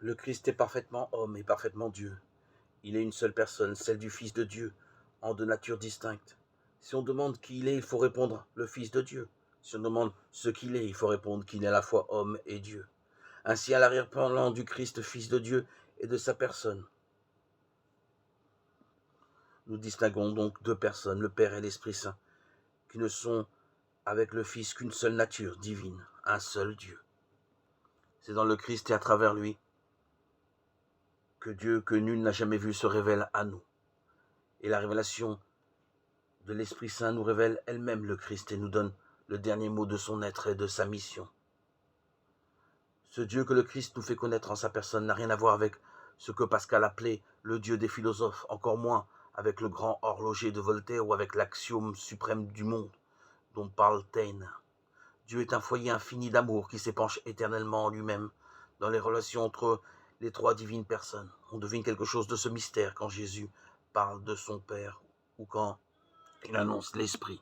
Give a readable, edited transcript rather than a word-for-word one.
Le Christ est parfaitement homme et parfaitement Dieu. Il est une seule personne, celle du Fils de Dieu, en deux natures distinctes. Si on demande qui il est, il faut répondre le Fils de Dieu. Si on demande ce qu'il est, il faut répondre qu'il est à la fois homme et Dieu. Ainsi, à l'arrière-plan du Christ, Fils de Dieu, et de sa personne, nous distinguons donc deux personnes, le Père et l'Esprit Saint, qui ne sont avec le Fils qu'une seule nature divine, un seul Dieu. C'est dans le Christ et à travers lui que Dieu, que nul n'a jamais vu, se révèle à nous. Et la révélation de l'Esprit Saint nous révèle elle-même le Christ et nous donne le dernier mot de son être et de sa mission. Ce Dieu que le Christ nous fait connaître en sa personne n'a rien à voir avec ce que Pascal appelait le Dieu des philosophes, encore moins avec le grand horloger de Voltaire ou avec l'axiome suprême du monde dont parle Taine. Dieu est un foyer infini d'amour qui s'épanche éternellement en lui-même dans les relations entre les trois divines personnes. On devine quelque chose de ce mystère quand Jésus parle de son Père ou quand il annonce l'Esprit.